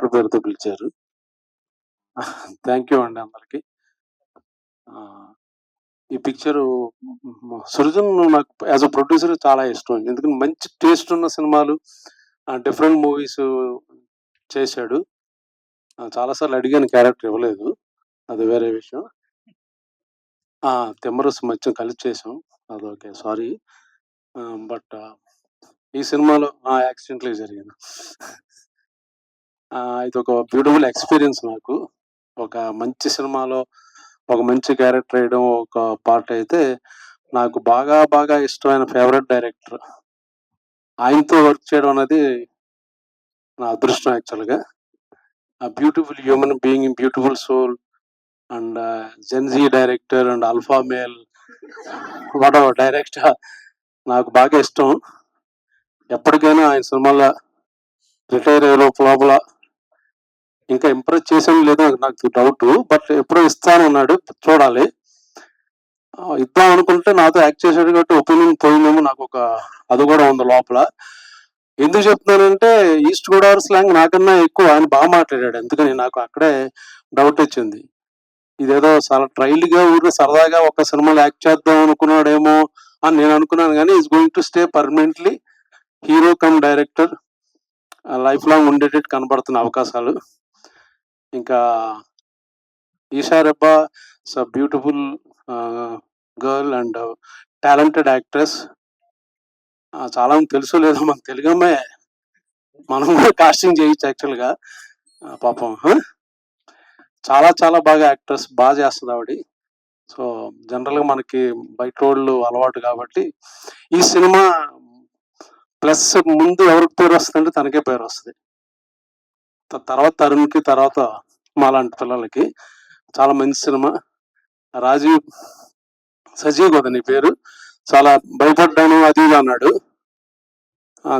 పెట్టిన పేరుతో పిలిచారు. థ్యాంక్ యూ అండి అందరికి. ఈ పిక్చరు సృజన్ నాకు యాజ్ అ ప్రొడ్యూసర్ చాలా ఇష్టం. ఎందుకంటే మంచి టేస్ట్ ఉన్న సినిమాలు, డిఫరెంట్ మూవీస్ చేశాడు. చాలాసార్లు అడిగాను, క్యారెక్టర్ ఇవ్వలేదు, అది వేరే విషయం. తిమ్మరసు మధ్య కలిసి చేసాం, అది ఓకే, సారీ. బట్ ఈ సినిమాలో యాక్సిడెంట్లీ జరిగింది. ఇది ఒక బ్యూటిఫుల్ ఎక్స్పీరియన్స్ నాకు. ఒక మంచి సినిమాలో ఒక మంచి క్యారెక్టర్ వేయడం ఒక పార్ట్ అయితే, నాకు బాగా బాగా ఇష్టమైన ఫేవరెట్ డైరెక్టర్, ఆయనతో వర్క్ చేయడం అనేది నా అదృష్టం యాక్చువల్గా. Beautiful human being, beautiful soul and Gen Z director and alpha male, whatever director, నాకు బాగా ఇష్టం. ఎప్పటికైనా ఆయన సినిమాలో రిటైర్ అయ్యే లోపల ఇంకా ఇంప్రెస్ చేసాను లేదో నాకు డౌట్, బట్ ఎప్పుడో ఇస్తానన్నాడు, చూడాలి. ఇద్దాం అనుకుంటే నాతో యాక్ట్ చేశాడు కాబట్టి ఒపీనియన్ పోయిందేమో, నాకు ఒక అది కూడా ఉంది లోపల. ఎందుకు చెప్తున్నానంటే, ఈస్ట్ గోదావరి స్లాంగ్ నాకన్నా ఎక్కువ ఆయన బాగా మాట్లాడాడు, అందుకని నాకు అక్కడే డౌట్ వచ్చింది. ఇదేదో చాలా ట్రైల్గా ఊరిని సరదాగా ఒక సినిమాలో యాక్ట్ చేద్దాం అనుకున్నాడేమో అని నేను అనుకున్నాను, కానీ is going to stay permanently hero cum director, lifelong ఉండేటట్టు కనబడుతున్న అవకాశాలు. ఇంకా Eesha Rebba is a beautiful girl and talented actress. చాలా మంది తెలుసు లేదో, మన తెలుగు అమ్మాయి, మనం కూడా కాస్టింగ్ చేయొచ్చు యాక్చువల్గా. పాపం చాలా చాలా బాగా యాక్ట్రెస్, బాగా చేస్తుంది ఆవిడ. సో జనరల్గా మనకి బయట వాళ్ళు అలవాటు కాబట్టి, ఈ సినిమా ప్లస్ ముందు ఎవరికి పేరు వస్తుందంటే తనకే పేరు వస్తుంది, తర్వాత తరుణ్కి, తర్వాత మాలాంటి పిల్లలకి. చాలా మంచి సినిమా. రాజీవ్ సజీవ్ కదా నీ పేరు, చాలా భయపడ్డాను అది ఇది అన్నాడు.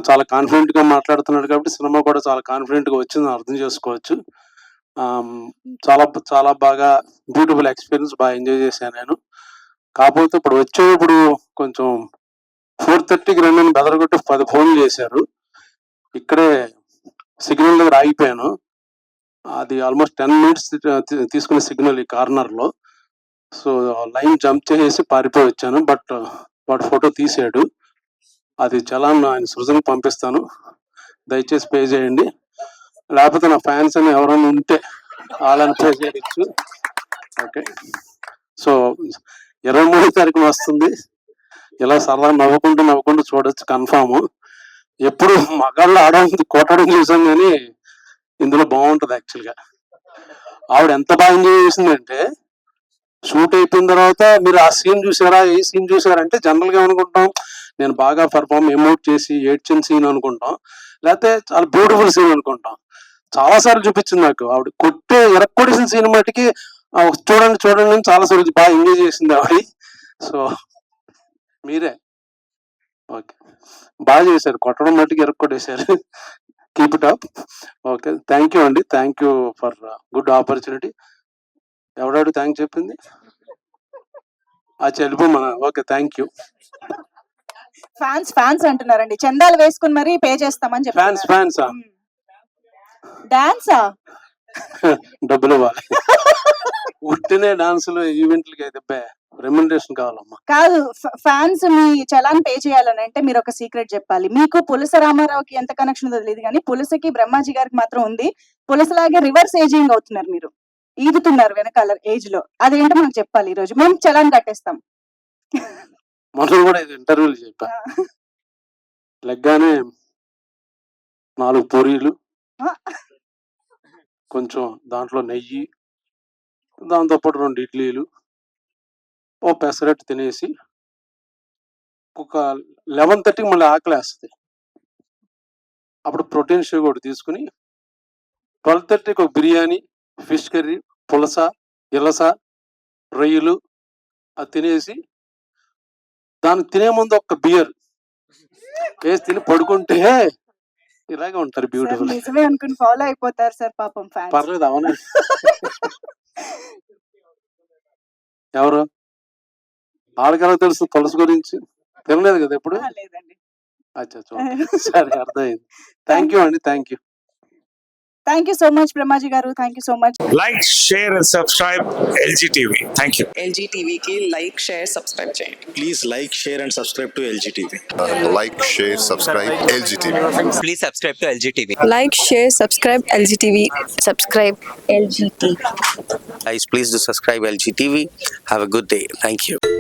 చాలా కాన్ఫిడెంట్గా మాట్లాడుతున్నాడు కాబట్టి సినిమా కూడా చాలా కాన్ఫిడెంట్గా వచ్చిందని అర్థం చేసుకోవచ్చు. చాలా చాలా బాగా బ్యూటిఫుల్ ఎక్స్పీరియన్స్, బాగా ఎంజాయ్ చేశాను నేను. కాకపోతే ఇప్పుడు వచ్చేటప్పుడు కొంచెం 4:30కి రండి బెదరగొట్టి 10 ఫోన్లు చేశారు. ఇక్కడే సిగ్నల్ దగ్గర ఆగిపోయాను. అది ఆల్మోస్ట్ 10 మినిట్స్ తీసుకునే సిగ్నల్ ఈ కార్నర్లో. సో లైన్ జంప్ చేసి పారిపోయి వచ్చాను. బట్ వాడు ఫోటో తీసాడు, అది చలాన్ ఆయన సృజనకు పంపిస్తాను, దయచేసి పే చేయండి. లేకపోతే నా ఫ్యాన్స్ అని ఎవరైనా ఉంటే వాళ్ళని పే చేయొచ్చు. ఓకే, సో 23వ తారీఖున వస్తుంది. ఇలా సరదా నవ్వుకుంటూ చూడొచ్చు కన్ఫామ్. ఎప్పుడు మగాళ్ళు ఆడడం కొట్టడం చూసాం, కానీ ఇందులో బాగుంటుంది యాక్చువల్గా. ఆవిడ ఎంత బాగా ఎంజాయ్ చేసిందంటే, షూట్ అయిపోయిన తర్వాత మీరు ఆ సీన్ చూసారా, ఏ సీన్ చూసారంటే జనరల్గా అనుకుంటాం నేను బాగా పర్ఫామ్ ఎమోట్ చేసి ఏడ్చిన సీన్ అనుకుంటాం, లేకపోతే చాలా బ్యూటిఫుల్ సీన్ అనుకుంటాం. చాలాసార్లు చూపించింది నాకు ఆవిడ ఎరక్కొడిసిన సీన్ మటుకి చూడండి చాలాసార్లు బాగా ఎంజాయ్ చేసింది ఆవిడ. సో మీరే ఓకే, బాగా చేశారు, కొట్టడం మట్టుకు ఎరక్కొట్టేశారు. Keep it up. Okay, thank you అండి, thank you for good opportunity. ఎవడాడు థ్యాంక్ చెప్పింది? చెల్లిపోమా. Okay, thank you. ఫ్యాన్స్ అంటున్నారండి, చందాలు వేసుకుని మరీ పే చేస్తామని చెప్పి. ఫ్యాన్స్ డాన్సా? డబ్బులు ఇవ్వాలి. ఉట్టినే డాన్సులు ఈవెంట్లకి అయితే రెమ్యునరేషన్ కావాలమ్మా. కాదు, ఫ్యాన్స్ మీ చలాన్ పే చేయాలని అంటే మీరు ఒక సీక్రెట్ చెప్పాలి. మీకు పులస రామారావుకి ఎంత కనెక్షన్ ఉందో తెలియదు, కానీ పులసకి బ్రహ్మాజీ గారికి మాత్రం ఉంది. పులసలాగే రివర్స్ ఏజింగ్ అవుతున్నారు, మీరు ఈదుతున్నారు వెనకాల ఏజ్ లో. అదేంటో మనకు చెప్పాలి, ఈ రోజు మేము చలాన్ కట్టేస్తాం. మనం కూడా ఇది ఇంటర్వ్యూలు చెప్పా, లెగ్గానే 4 పూరీలు, కొంచెం దాంట్లో నెయ్యి, దాంతోపాటు 2 ఇడ్లీలు, ఓ పెసరట్టు తినేసి ఒక 11:30కి మళ్ళీ ఆకలేస్తుంది. అప్పుడు ప్రోటీన్ షేక్ ఒకటి తీసుకుని 12:30కి ఒక బిర్యానీ, ఫిష్ కర్రీ, పులస, ఇలస, రొయ్యలు అది తినేసి, దానికి తినే ముందు ఒక బియర్ వేసి తిని పడుకుంటే ఇలాగే ఉంటారు బ్యూటిఫుల్. నిజమే అనుకుని ఫాలో అయిపోతారు సార్, పాపం ఫ్యాన్స్. పర్లేదు, అవునా? ఎవరు ఆడకలా తెలుసు తులసి గురించి? తినలేదు కదా ఎప్పుడు? లేదండి. అచ్చా, సరే, అర్థమైంది. థ్యాంక్ యూ అండి, thank you. Thank you so much Brahmaji గారు, thank you so much. Like, share and subscribe LG TV. Thank you. LG టీవీకి లైక్ షేర్ సబ్స్క్రైబ్ చేయండి. Please like, share, and subscribe to LGTV. Like, share, subscribe LGTV. Please subscribe to LGTV. Like, share, subscribe LGTV. Subscribe LGTV. Guys, please do subscribe LGTV. Have a good day. Thank you.